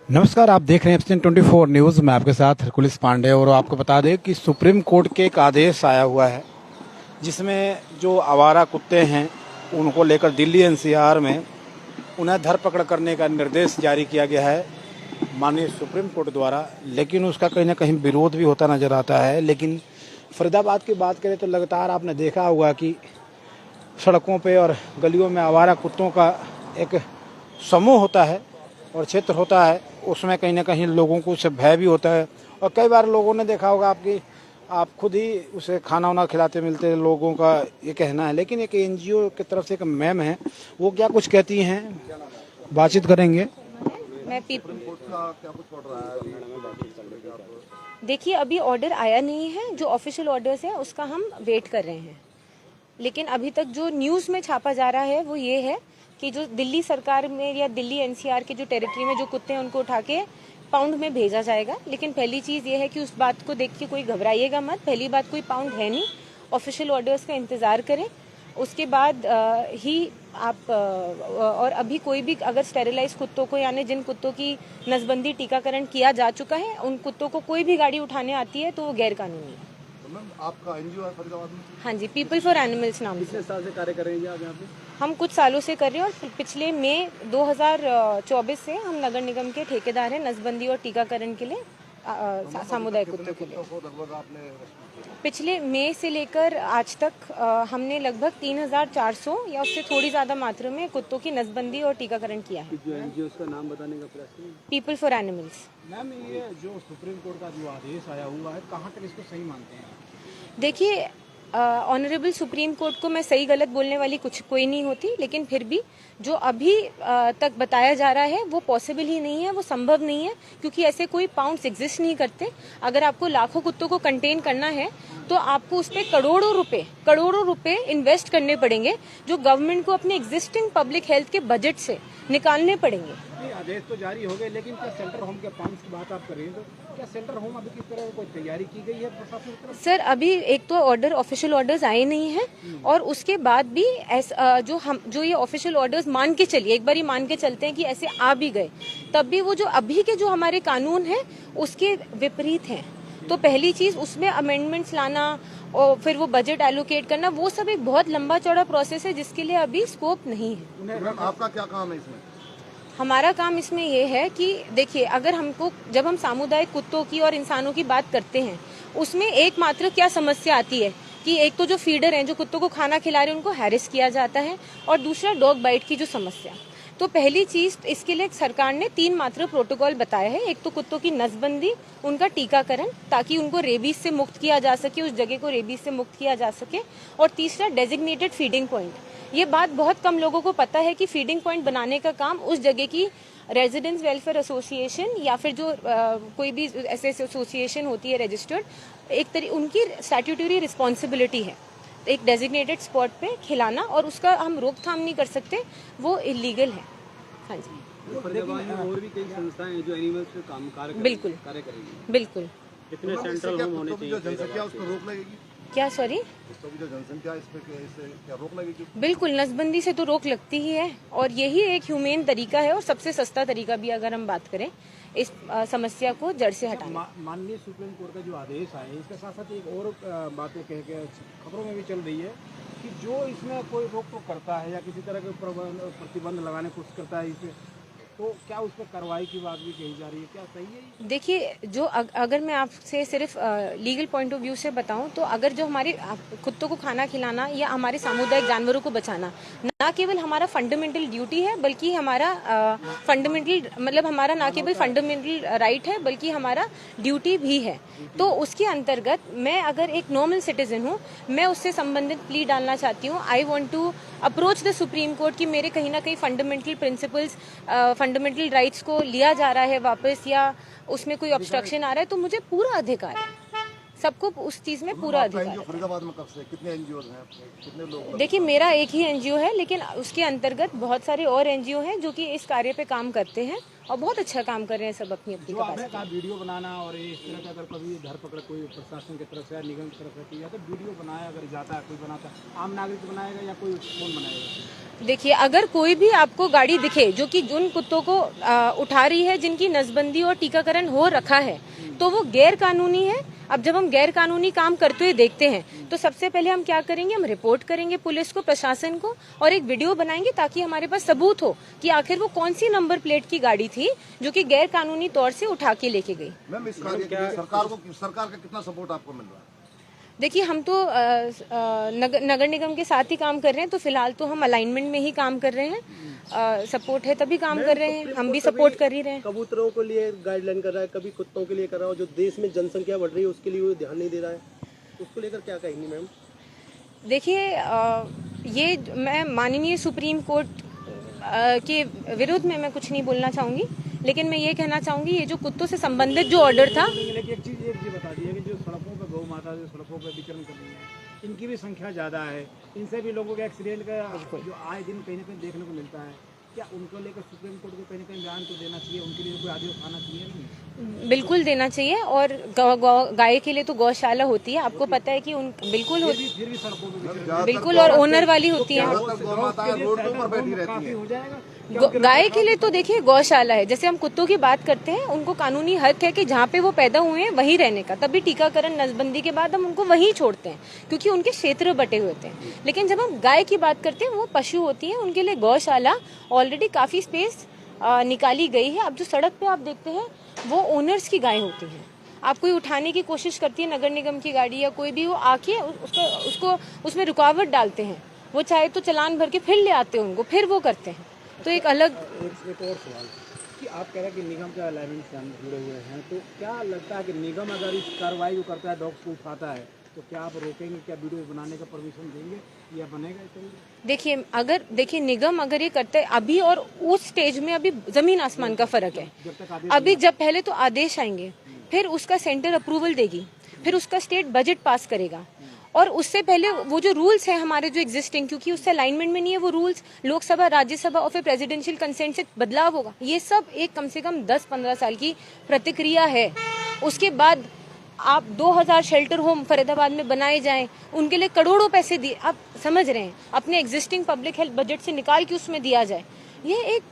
नमस्कार, आप देख रहे हैं एफसीएन 24 न्यूज़। मैं आपके साथ हरकुलिस पांडे। और आपको बता दें कि सुप्रीम कोर्ट के एक आदेश आया हुआ है जिसमें जो आवारा कुत्ते हैं उनको लेकर दिल्ली एनसीआर में उन्हें धरपकड़ करने का निर्देश जारी किया गया है माननीय सुप्रीम कोर्ट द्वारा। लेकिन उसका कहीं ना कहीं विरोध भी होता नज़र आता है। लेकिन फरीदाबाद की बात करें तो लगातार आपने देखा होगा कि सड़कों पे और गलियों में आवारा कुत्तों का एक समूह होता है और क्षेत्र होता है, उसमें कहीं ना कहीं लोगों को उससे भय भी होता है। और कई बार लोगों ने देखा होगा आप खुद ही उसे खाना वाना खिलाते मिलते लोगों का ये कहना है। लेकिन एक एनजीओ की तरफ से एक मैम है, वो क्या कुछ कहती हैं, बातचीत करेंगे। मैं देखिए, अभी ऑर्डर आया नहीं है। जो ऑफिशियल ऑर्डर्स है उसका हम वेट कर रहे हैं। लेकिन अभी तक जो न्यूज़ में छापा जा रहा है वो ये है कि जो दिल्ली सरकार में या दिल्ली एनसीआर के जो टेरिटरी में जो कुत्ते हैं उनको उठा के पाउंड में भेजा जाएगा। लेकिन पहली चीज़ ये है कि उस बात को देख के कोई घबराइएगा मत। पहली बात, कोई पाउंड है नहीं। ऑफिशियल ऑर्डर्स का इंतज़ार करें, उसके बाद ही आप और अभी कोई भी अगर स्टेरिलाइज कुत्तों को यानी जिन कुत्तों की नसबंदी टीकाकरण किया जा चुका है उन कुत्तों को कोई भी गाड़ी उठाने आती है तो वो गैर कानूनी है। तो मैम, आपका एनजीओ है फरीदाबाद में? हाँ जी, पीपल फॉर एनिमल्स नाम से। कितने साल से कार्य कर रहे हैं आप यहाँ पे? हम कुछ सालों से कर रहे हैं और पिछले मई 2024 से हम नगर निगम के ठेकेदार हैं नसबंदी और टीकाकरण के लिए सामुदायिक कुत्तों के लिए। लगभग आपने पिछले मई से लेकर आज तक हमने लगभग 3,400 या उससे थोड़ी ज़्यादा मात्रा में कुत्तों की नसबंदी और टीकाकरण किया है। जो एनजीओ का नाम बताने का प्रयास करें। People for animals. मैम, ये जो सुप्रीम कोर्ट का जो आदेश आया हुआ है, कहाँ तक इसको सही मानते हैं? देखिए, ऑनरेबल सुप्रीम कोर्ट को मैं सही गलत बोलने वाली कोई नहीं होती, लेकिन फिर भी जो अभी तक बताया जा रहा है वो पॉसिबल ही नहीं है, वो संभव नहीं है, क्योंकि ऐसे कोई पाउंड्स एग्जिस्ट नहीं करते। अगर आपको लाखों कुत्तों को कंटेन करना है तो आपको उस पर करोड़ों रुपए इन्वेस्ट करने पड़ेंगे, जो गवर्नमेंट को अपने एग्जिस्टिंग पब्लिक हेल्थ के बजट से निकालने पड़ेंगे। आदेश तो जारी हो गए, लेकिन क्या सेंटर होम के पाउंड्स की बात आप कर रही हैं, तो क्या सेंटर होम अभी किस तरह कोई तैयारी की गई है प्रशासन की तरफ? सर, अभी एक तो ऑफिशियल ऑर्डर्स आए नहीं हैं और उसके बाद भी जो ये ऑफिशियल ऑर्डर्स मान के चलिए, एक बार ही मान के चलते हैं कि ऐसे आ भी गए, तब भी वो जो अभी के जो हमारे कानून है उसके विपरीत हैं। तो पहली चीज उसमें अमेंडमेंट्स लाना और फिर वो बजट एलोकेट करना, वो सब एक बहुत लंबा चौड़ा प्रोसेस है जिसके लिए अभी स्कोप नहीं है। मैम, आपका क्या काम है इसमें? हमारा काम इसमें ये है कि देखिए, अगर हमको जब हम सामुदायिक कुत्तों की और इंसानों की बात करते हैं उसमें एकमात्र क्या समस्या आती है कि एक तो जो फीडर हैं जो कुत्तों को खाना खिला रहे हैं उनको हैरेस किया जाता है, और दूसरा डॉग बाइट की जो समस्या। तो पहली चीज इसके लिए सरकार ने 3 मात्र प्रोटोकॉल बताया है। एक तो कुत्तों की नसबंदी, उनका टीकाकरण ताकि उनको रेबीज से मुक्त किया जा सके, उस जगह को रेबीज से मुक्त किया जा सके, और तीसरा डेजिग्नेटेड फीडिंग पॉइंट। ये बात बहुत कम लोगों को पता है कि फीडिंग पॉइंट बनाने का काम उस जगह की रेजिडेंट्स वेलफेयर एसोसिएशन या फिर जो कोई भी ऐसे एसोसिएशन होती है रजिस्टर्ड, उनकी स्टैट्यूटरी रिस्पॉन्सिबिलिटी है एक डेजिग्नेटेड स्पॉट पे खिलाना, और उसका हम रोकथाम नहीं कर सकते, वो इलीगल है। हाँ जी, फरीदाबाद में और भी कई संस्थाएं हैं जो एनिमल्स पे कार्य बिल्कुल करेंगी। बिल्कुल। कितने सेंट्रल होम होने चाहिए? जनसंख्या उस पर रोक लगेगी? क्या? सॉरी, तो जो जनसंख्या इस पे क्या रोक लगेगी? बिल्कुल, नसबंदी से तो रोक लगती ही है, और यही एक ह्यूमेन तरीका है और सबसे सस्ता तरीका भी अगर हम बात करें इस समस्या को जड़ से हटाने। माननीय सुप्रीम कोर्ट का जो आदेश आया है, इसके साथ साथ एक और बात कह के खबरों में भी चल रही है कि जो इसमें कोई रोक टोक करता है या किसी तरह के प्रतिबंध लगाने की कोशिश करता है इसे, तो क्या उस पर कार्रवाई की बात भी कही जा रही है, क्या सही है? देखिए, जो अगर मैं आपसे सिर्फ लीगल पॉइंट ऑफ व्यू से बताऊं तो अगर जो हमारे कुत्तों को खाना खिलाना या हमारे सामुदायिक जानवरों को बचाना ना केवल हमारा फंडामेंटल ड्यूटी है, बल्कि हमारा हमारा ना केवल फंडामेंटल राइट है बल्कि हमारा ड्यूटी भी है। तो उसके अंतर्गत मैं अगर एक नॉर्मल सिटीजन हूँ, मैं उससे संबंधित प्ली डालना चाहती हूँ। I want to approach the supreme court कि मेरे कहीं ना कहीं फंडामेंटल प्रिंसिपल्स, फंडामेंटल राइट्स को लिया जा रहा है वापस, या उसमें कोई ऑब्स्ट्रक्शन आ रहा है, तो मुझे पूरा अधिकार है सबको उस चीज में पूरा अधिकार है। फरीदाबाद में कब से कितने एनजीओ हैं, कितने लोग? देखिए मेरा एक ही एनजीओ है, लेकिन उसके अंतर्गत बहुत सारे और एनजीओ हैं जो कि इस कार्य पे काम करते हैं और बहुत अच्छा काम कर रहे हैं सब अपनी अपनी आपने वीडियो बनाना और इस तरह का अगर कभी धरपकड़ कोई प्रशासन की तरफ से या निगम की तरफ से की जाए तो वीडियो बनाया अगर जाता है, कोई बनाता है, आम नागरिक बनाएगा या कोई कौन बनाएगा? देखिए अगर कोई भी आपको गाड़ी दिखे जो कि जिन कुत्तों को उठा रही है, जिनकी नसबंदी और टीकाकरण हो रखा है, तो वो गैर कानूनी है। अब जब हम गैर कानूनी काम करते हुए देखते हैं तो सबसे पहले हम क्या करेंगे, हम रिपोर्ट करेंगे पुलिस को, प्रशासन को, और एक वीडियो बनाएंगे ताकि हमारे पास सबूत हो कि आखिर वो कौन सी नंबर प्लेट की गाड़ी थी जो कि गैर कानूनी तौर से उठा के लेके गई। मैम इस कार्य के लिए सरकार का कितना सपोर्ट आपको मिल रहा है? देखिए हम तो नगर निगम के साथ ही काम कर रहे हैं, तो फिलहाल तो हम अलाइनमेंट में ही काम कर रहे हैं। सपोर्ट है तभी काम कर रहे हैं, हम भी सपोर्ट कर ही रहे हैं। कबूतरों के लिए गाइडलाइन कर रहा है, कभी कुत्तों के लिए कर रहा है, जो देश में जनसंख्या बढ़ रही है उसके लिए वो ध्यान नहीं दे रहा है, उसको लेकर क्या कहेंगी मैम? देखिए ये मैं माननीय सुप्रीम कोर्ट के विरुद्ध में मैं कुछ नहीं बोलना चाहूंगी, लेकिन मैं ये कहना चाहूंगी ये जो कुत्तों से संबंधित जो ऑर्डर था, लेकिन एक चीज बता दी है कि जो सड़कों पर गौ माता जो सड़कों पर विचरण कर रही है इनकी भी संख्या ज़्यादा है, इनसे भी लोगों के एक्सीडेंट का जो आए दिन कहीं ना कहीं देखने को मिलता है। क्या उनको लेकर सुप्रीम कोर्ट को कहीं ना कहीं बयान तो देना चाहिए, उनके लिए कोई आदेश उठाना चाहिए? नहीं, बिल्कुल देना चाहिए। और गाय के लिए तो गौशाला होती है, आपको पता है कि उन बिल्कुल होती, फिर भी सड़कों पर बिल्कुल, और ओनर वाली होती है। हो जाएगा। गाय के लिए तो देखिए गौशाला है। जैसे हम कुत्तों की बात करते हैं, उनको कानूनी हक है कि जहाँ पे वो पैदा हुए हैं वहीं रहने का, तभी टीकाकरण नसबंदी के बाद हम उनको वहीं छोड़ते हैं क्योंकि उनके क्षेत्र बटे हुए होते हैं। लेकिन जब हम गाय की बात करते हैं, वो पशु होती है, उनके लिए गौशाला ऑलरेडी काफी स्पेस निकाली गई है। अब जो सड़क पे आप देखते हैं वो ओनर्स की गाय होती है। आप कोई उठाने की कोशिश करती है नगर निगम की गाड़ी या कोई भी, वो आके उसको उसमें रुकावट डालते हैं। वो चाहे तो चालान भर के फिर ले आते हैं उनको, फिर वो करते हैं। तो एक अलग एक और सवाल कि आप कह रहे हैं कि निगम के अलाइनमेंट से हम जुड़े हुए हैं, तो क्या लगता है कि निगम अगर इस कार्रवाई को करता है, डॉग्स को उठाता है, तो क्या आप रोकेंगे? क्या वीडियो बनाने का परमिशन देंगे या बनेगा? देखिए निगम अगर ये करते है अभी, और उस स्टेज में अभी जमीन आसमान का फर्क है। अभी जब पहले तो आदेश आएंगे, फिर उसका सेंटर अप्रूवल देगी, फिर उसका स्टेट बजट पास करेगा, और उससे पहले वो जो रूल्स हैं हमारे जो एग्जिस्टिंग, क्योंकि उससे अलाइनमेंट में नहीं है वो रूल्स, लोकसभा, राज्यसभा और फिर प्रेसिडेंशियल कंसेंट से बदलाव होगा। ये सब एक कम से कम 10-15 साल की प्रतिक्रिया है। उसके बाद आप 2000 शेल्टर होम फरीदाबाद में बनाए जाएं, उनके लिए करोड़ों पैसे दिए, आप समझ रहे हैं, अपने एग्जिस्टिंग पब्लिक हेल्थ बजट से निकाल के उसमें दिया जाए। ये एक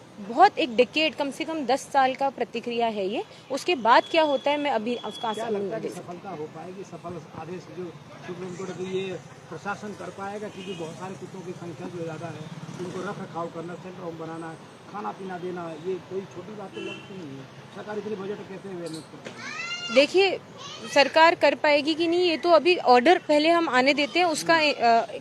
डिकेड, कम से कम 10 साल का प्रतिक्रिया है ये। उसके बाद क्या होता है मैं अभी उसका सफलता हो पाएगी? सफल आदेश जो सुप्रीम कोर्ट की ये प्रशासन कर पाएगा? क्योंकि बहुत सारे कुत्तों की संख्या जो ज़्यादा है, उनको रख रखाव करना, सेंटर होम बनाना, खाना पीना देना, ये कोई छोटी बात तो लगती नहीं है। सरकार इतनी बजट कैसे मैनेज करती है? देखिए सरकार कर पाएगी कि नहीं, ये तो अभी ऑर्डर पहले हम आने देते हैं, उसका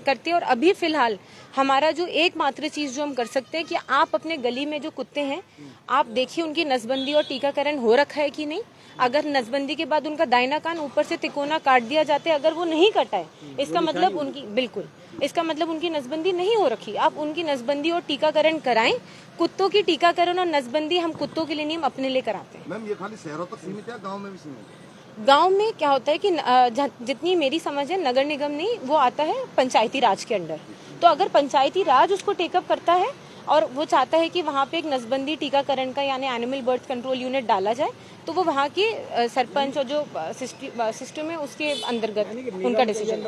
करते हैं। और अभी फिलहाल हमारा जो एकमात्र चीज जो हम कर सकते हैं कि आप अपने गली में जो कुत्ते हैं, आप देखिए उनकी नसबंदी और टीकाकरण हो रखा है कि नहीं। अगर नसबंदी के बाद उनका दाहिना कान ऊपर से तिकोना काट दिया जाता है, अगर वो नहीं कटा है, इसका मतलब उनकी नसबंदी नहीं हो रखी। आप उनकी नसबंदी और टीकाकरण कराएं। कुत्तों की टीकाकरण और नसबंदी हम कुत्तों के लिए नहीं, हम अपने लिए कराते हैं। मैम ये खाली शहरों तक सीमित है, गाँव में भी सीमित है? गांव में क्या होता है कि जितनी मेरी समझ है, नगर निगम नहीं, वो आता है पंचायती राज के अंडर। तो अगर पंचायती राज उसको टेकअप करता है और वो चाहता है कि वहाँ पे एक नसबंदी टीकाकरण का यानी एनिमल बर्थ कंट्रोल यूनिट डाला जाए, तो वो वहाँ के सरपंच और जो सिस्टम है उसके अंतर्गत उनका डिसीजन।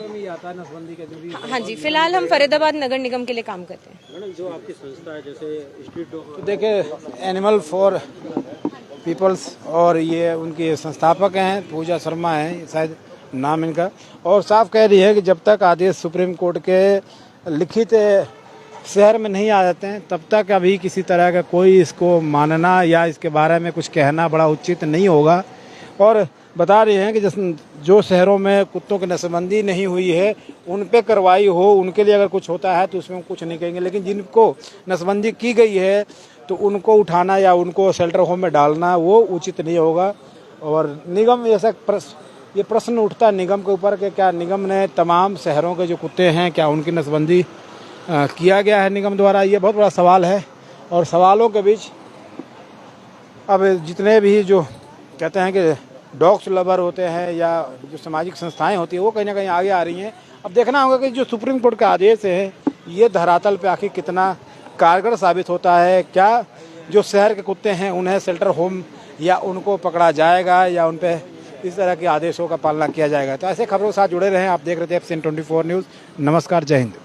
हाँ जी, फिलहाल हम फरीदाबाद नगर निगम के लिए काम करते हैं। मैडम जो आपकी संस्था है जैसे स्ट्रीट डॉग, तो देखिए एनिमल फॉर पीपल्स, और ये उनके संस्थापक हैं पूजा शर्मा हैं शायद नाम इनका, और साफ कह रही है कि जब तक आदेश सुप्रीम कोर्ट के लिखित शहर में नहीं आ जाते हैं तब तक अभी किसी तरह का कोई इसको मानना या इसके बारे में कुछ कहना बड़ा उचित नहीं होगा। और बता रहे हैं कि जो शहरों में कुत्तों की नसबंदी नहीं हुई है उन पे कार्रवाई हो, उनके लिए अगर कुछ होता है तो उसमें कुछ नहीं कहेंगे, लेकिन जिनको नसबंदी की गई है तो उनको उठाना या उनको शेल्टर होम में डालना वो उचित नहीं होगा। और निगम ऐसा ये प्रश्न उठता है निगम के ऊपर कि क्या निगम ने तमाम शहरों के जो कुत्ते हैं क्या उनकी नसबंदी किया गया है निगम द्वारा? ये बहुत बड़ा सवाल है। और सवालों के बीच अब जितने भी जो कहते हैं कि डॉग्स लवर होते हैं या जो सामाजिक संस्थाएं होती है वो कहीं ना कहीं आगे आ रही हैं। अब देखना होगा कि जो सुप्रीम कोर्ट का आदेश है ये धरातल पे आखिर कितना कारगर साबित होता है। क्या जो शहर के कुत्ते हैं उन्हें शेल्टर होम या उनको पकड़ा जाएगा या उन पे इस तरह के आदेशों का पालना किया जाएगा। तो ऐसे खबरों के साथ जुड़े रहें। आप देख रहे थे FCN 24 न्यूज़। नमस्कार, जय हिंद।